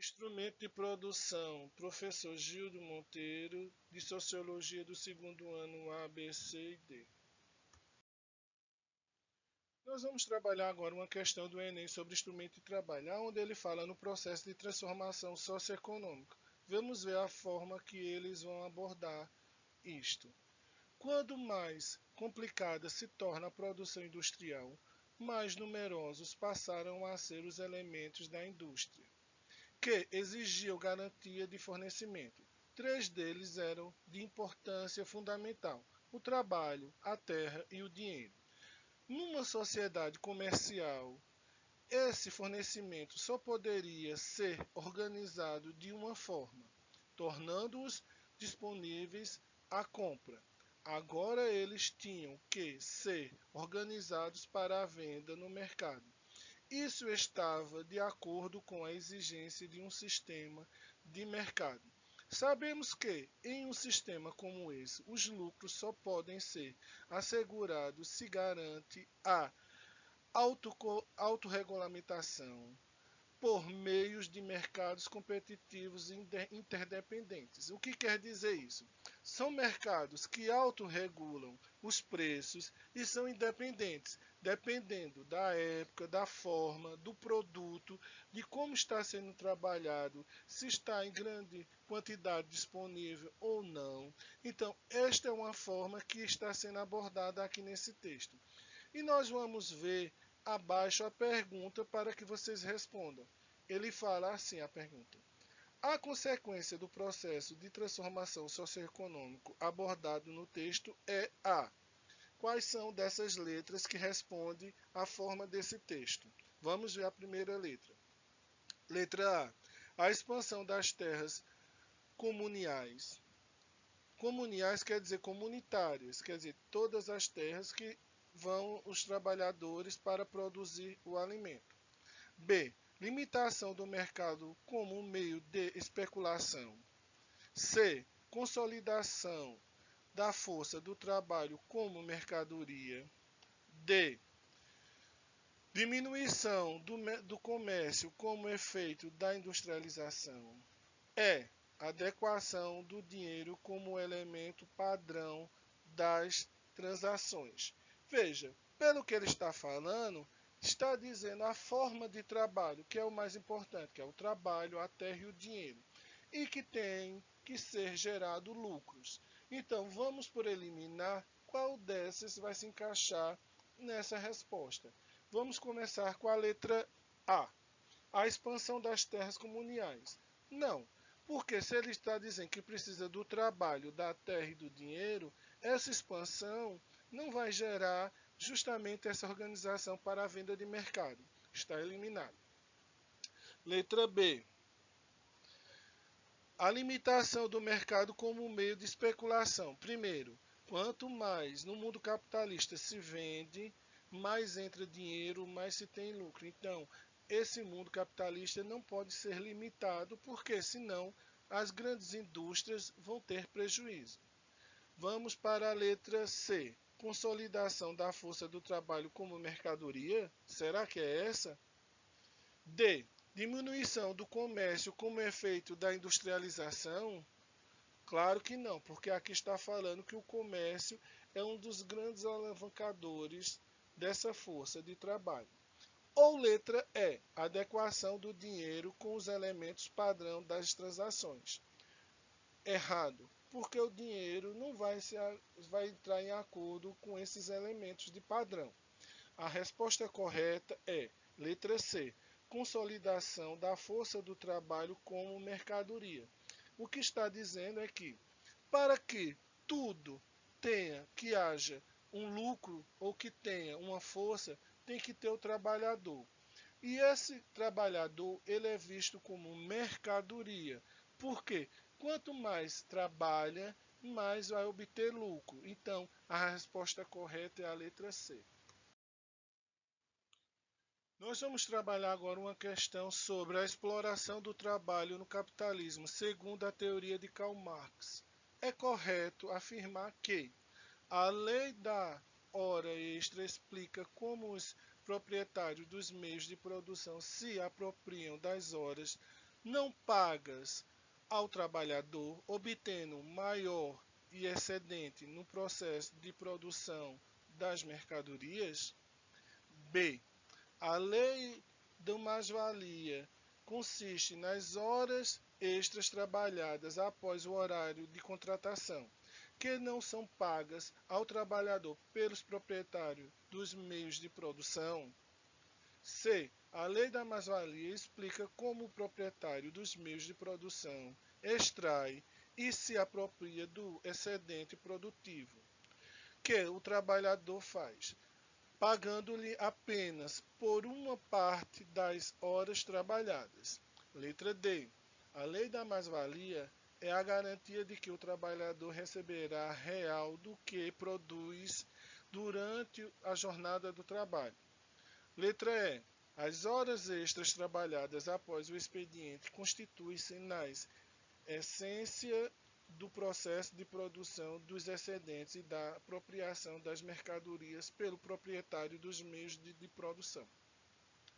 Instrumento de produção, professor Gildo Monteiro, de Sociologia do segundo ano A, B, C e D. Nós vamos trabalhar agora uma questão do Enem sobre instrumento de trabalho, onde ele fala no processo de transformação socioeconômica. Vamos ver a forma que eles vão abordar isto. Quanto mais complicada se torna a produção industrial, mais numerosos passaram a ser os elementos da indústria, que exigiam garantia de fornecimento. Três deles eram de importância fundamental: o trabalho, a terra e o dinheiro. Numa sociedade comercial, esse fornecimento só poderia ser organizado de uma forma, tornando-os disponíveis à compra. Agora eles tinham que ser organizados para a venda no mercado. Isso estava de acordo com a exigência de um sistema de mercado. Sabemos que, em um sistema como esse, os lucros só podem ser assegurados se garante a autorregulamentação por meios de mercados competitivos interdependentes. O que quer dizer isso? São mercados que autorregulam os preços e são independentes, dependendo da época, da forma, do produto, de como está sendo trabalhado, se está em grande quantidade disponível ou não. Então, esta é uma forma que está sendo abordada aqui nesse texto. E nós vamos ver abaixo a pergunta para que vocês respondam. Ele fala assim a pergunta: a consequência do processo de transformação socioeconômico abordado no texto é a. Quais são dessas letras que respondem à forma desse texto? Vamos ver a primeira letra. Letra A. A expansão das terras comuniais. Comuniais quer dizer comunitárias, quer dizer todas as terras que vão os trabalhadores para produzir o alimento. B. Limitação do mercado como meio de especulação. C. Consolidação da força do trabalho como mercadoria. D. Diminuição do comércio como efeito da industrialização. E. Adequação do dinheiro como elemento padrão das transações. Veja, pelo que ele está falando, está dizendo a forma de trabalho, que é o mais importante, que é o trabalho, a terra e o dinheiro, e que tem que ser gerado lucros. Então, vamos por eliminar qual dessas vai se encaixar nessa resposta. Vamos começar com a letra A. A expansão das terras comuniais. Não, porque se ele está dizendo que precisa do trabalho, da terra e do dinheiro, essa expansão não vai gerar justamente essa organização para a venda de mercado. Está eliminado. Letra B. A limitação do mercado como meio de especulação. Primeiro, quanto mais no mundo capitalista se vende, mais entra dinheiro, mais se tem lucro. Então, esse mundo capitalista não pode ser limitado, porque senão as grandes indústrias vão ter prejuízo. Vamos para a letra C. Consolidação da força do trabalho como mercadoria? Será que é essa? D. Diminuição do comércio como efeito da industrialização? Claro que não, porque aqui está falando que o comércio é um dos grandes alavancadores dessa força de trabalho. Ou letra E. Adequação do dinheiro com os elementos padrão das transações. Errado, porque o dinheiro não vai entrar em acordo com esses elementos de padrão. A resposta correta é letra C. Consolidação da força do trabalho como mercadoria. O que está dizendo é que, para que tudo que haja um lucro ou que tenha uma força, tem que ter o trabalhador. E esse trabalhador, ele é visto como mercadoria. Por quê? Quanto mais trabalha, mais vai obter lucro. Então, a resposta correta é a letra C. Nós vamos trabalhar agora uma questão sobre a exploração do trabalho no capitalismo, segundo a teoria de Karl Marx. É correto afirmar que a lei da hora extra explica como os proprietários dos meios de produção se apropriam das horas não pagas ao trabalhador, obtendo maior e excedente no processo de produção das mercadorias. B. A lei do mais-valia consiste nas horas extras trabalhadas após o horário de contratação, que não são pagas ao trabalhador pelos proprietários dos meios de produção. C. A lei da mais-valia explica como o proprietário dos meios de produção extrai e se apropria do excedente produtivo que o trabalhador faz, pagando-lhe apenas por uma parte das horas trabalhadas. Letra D. A lei da mais-valia é a garantia de que o trabalhador receberá real do que produz durante a jornada do trabalho. Letra E. As horas extras trabalhadas após o expediente constituem-se nas essência do processo de produção dos excedentes e da apropriação das mercadorias pelo proprietário dos meios de produção.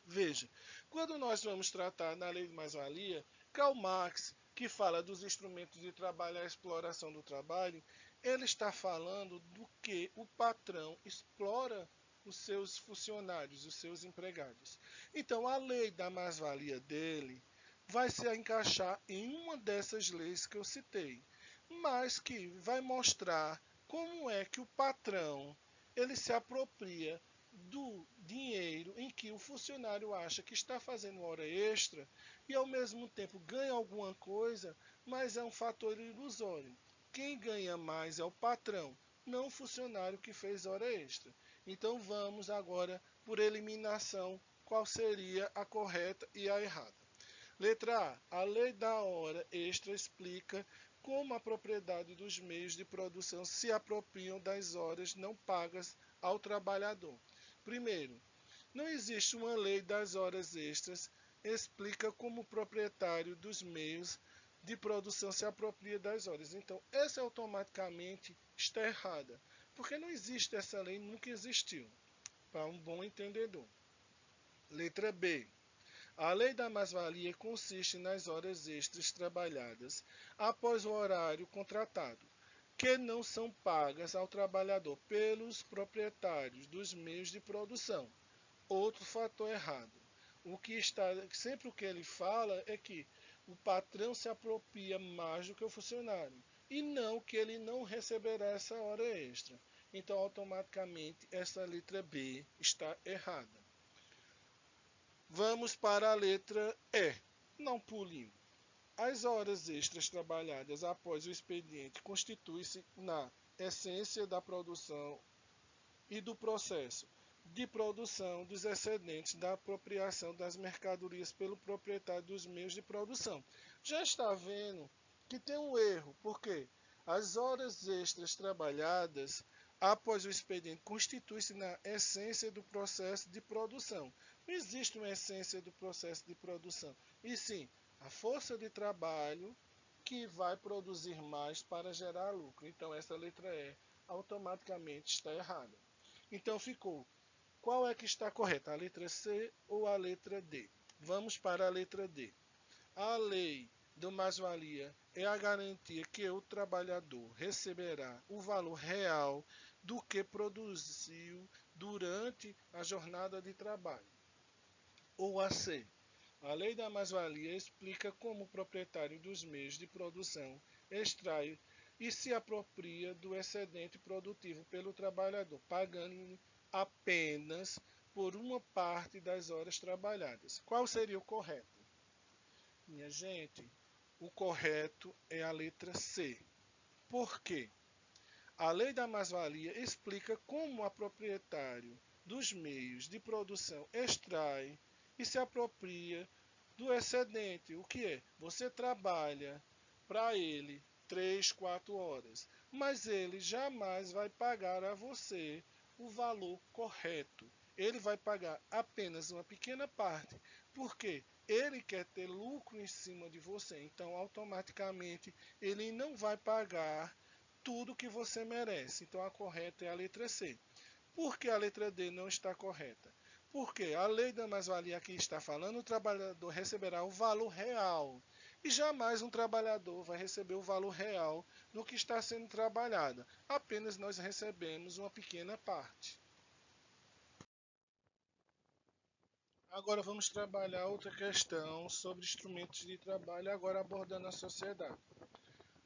Veja, quando nós vamos tratar na lei de mais-valia, Karl Marx, que fala dos instrumentos de trabalho e a exploração do trabalho, ele está falando do que o patrão explora os seus funcionários, os seus empregados. Então, a lei da mais-valia dele vai se encaixar em uma dessas leis que eu citei, mas que vai mostrar como é que o patrão ele se apropria do dinheiro em que o funcionário acha que está fazendo hora extra e ao mesmo tempo ganha alguma coisa, mas é um fator ilusório. Quem ganha mais é o patrão, não o funcionário que fez hora extra. Então vamos agora por eliminação, qual seria a correta e a errada. Letra A. A lei da hora extra explica como a propriedade dos meios de produção se apropriam das horas não pagas ao trabalhador. Primeiro, não existe uma lei das horas extras explica como o proprietário dos meios de produção se apropria das horas. Então, essa automaticamente está errada, porque não existe essa lei, nunca existiu, para um bom entendedor. Letra B. A lei da mais-valia consiste nas horas extras trabalhadas após o horário contratado, que não são pagas ao trabalhador pelos proprietários dos meios de produção. Outro fator errado. Sempre o que ele fala é que o patrão se apropria mais do que o funcionário e não que ele não receberá essa hora extra. Então, automaticamente, essa letra B está errada. Vamos para a letra E. Não pule. As horas extras trabalhadas após o expediente constituem-se na essência da produção e do processo de produção dos excedentes da apropriação das mercadorias pelo proprietário dos meios de produção. Já está vendo que tem um erro, porque as horas extras trabalhadas após o expediente constituem-se na essência do processo de produção. Não existe uma essência do processo de produção, e sim a força de trabalho que vai produzir mais para gerar lucro. Então, essa letra E automaticamente está errada. Então, ficou. Qual é que está correta? A letra C ou a letra D? Vamos para a letra D. A lei do mais-valia é a garantia que o trabalhador receberá o valor real do que produziu durante a jornada de trabalho. Ou a C. A lei da mais-valia explica como o proprietário dos meios de produção extrai e se apropria do excedente produtivo pelo trabalhador, pagando-lhe apenas por uma parte das horas trabalhadas. Qual seria o correto? Minha gente, o correto é a letra C. Por quê? A lei da mais-valia explica como o proprietário dos meios de produção extrai e se apropria do excedente. O que é? Você trabalha para ele 3, 4 horas, mas ele jamais vai pagar a você o valor correto. Ele vai pagar apenas uma pequena parte, porque ele quer ter lucro em cima de você. Então, automaticamente, ele não vai pagar tudo que você merece. Então, a correta é a letra C. Por que a letra D não está correta? Porque a lei da mais-valia aqui está falando, o trabalhador receberá o valor real. E jamais um trabalhador vai receber o valor real no que está sendo trabalhado. Apenas nós recebemos uma pequena parte. Agora vamos trabalhar outra questão sobre instrumentos de trabalho, agora abordando a sociedade.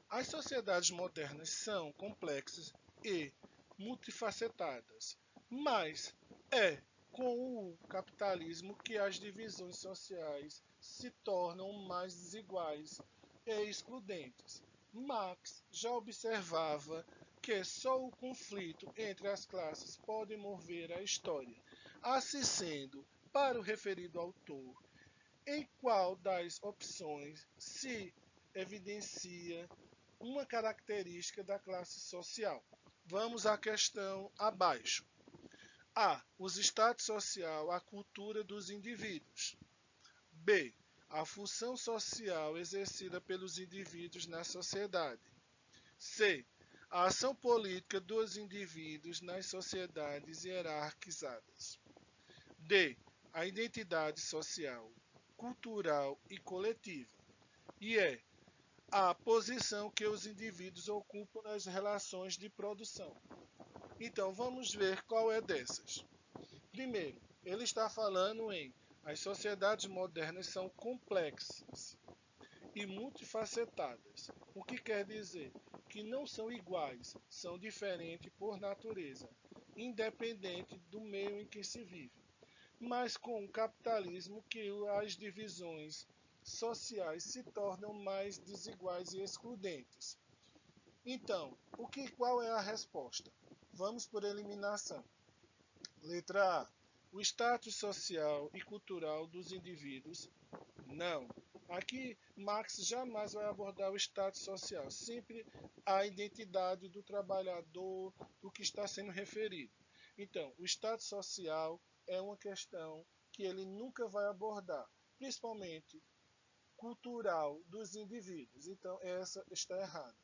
As sociedades modernas são complexas e multifacetadas, mas é com o capitalismo que as divisões sociais se tornam mais desiguais e excludentes. Marx já observava que só o conflito entre as classes pode mover a história. Assim sendo, para o referido autor, em qual das opções se evidencia uma característica da classe social? Vamos à questão abaixo. A. Os status social, a cultura dos indivíduos. B. A função social exercida pelos indivíduos na sociedade. C. A ação política dos indivíduos nas sociedades hierarquizadas. D. A identidade social, cultural e coletiva. E E. A posição que os indivíduos ocupam nas relações de produção. Então, vamos ver qual é dessas. Primeiro, ele está falando em as sociedades modernas são complexas e multifacetadas, o que quer dizer que não são iguais, são diferentes por natureza, independente do meio em que se vive. Mas com o capitalismo que as divisões sociais se tornam mais desiguais e excludentes. Então, qual é a resposta? Vamos por eliminação. Letra A. O status social e cultural dos indivíduos. Não. Aqui, Marx jamais vai abordar o status social, sempre a identidade do trabalhador, do que está sendo referido. Então, o status social é uma questão que ele nunca vai abordar, principalmente cultural dos indivíduos. Então, essa está errada.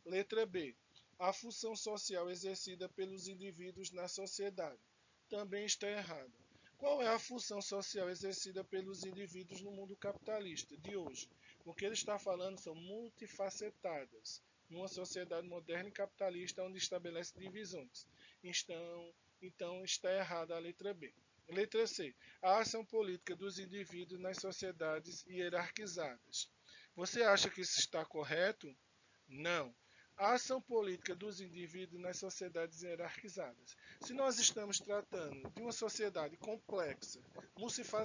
Letra B. A função social exercida pelos indivíduos na sociedade. Também está errada. Qual é a função social exercida pelos indivíduos no mundo capitalista de hoje? O que ele está falando são multifacetadas, numa sociedade moderna e capitalista onde estabelece divisões. Então está errada a letra B. Letra C. A ação política dos indivíduos nas sociedades hierarquizadas. Você acha que isso está correto? Não. A ação política dos indivíduos nas sociedades hierarquizadas. Se nós estamos tratando de uma sociedade complexa,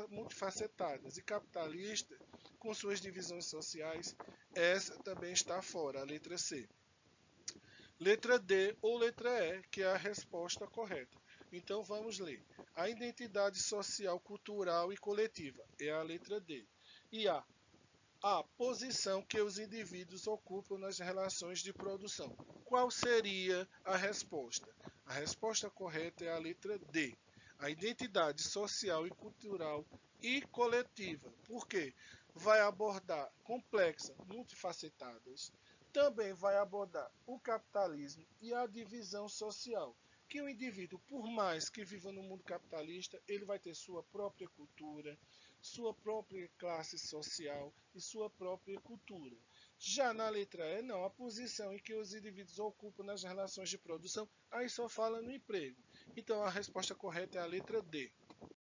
multifacetada e capitalista, com suas divisões sociais, essa também está fora, a letra C. Letra D ou letra E, que é a resposta correta. Então vamos ler. A identidade social, cultural e coletiva é a letra D. E a posição que os indivíduos ocupam nas relações de produção. Qual seria a resposta? A resposta correta é a letra D. A identidade social e cultural e coletiva. Por quê? Vai abordar complexa, multifacetadas. Também vai abordar o capitalismo e a divisão social. Que o indivíduo, por mais que viva no mundo capitalista, ele vai ter sua própria cultura, sua própria classe social e sua própria cultura. Já na letra E, não, a posição em que os indivíduos ocupam nas relações de produção, aí só fala no emprego. Então a resposta correta é a letra D.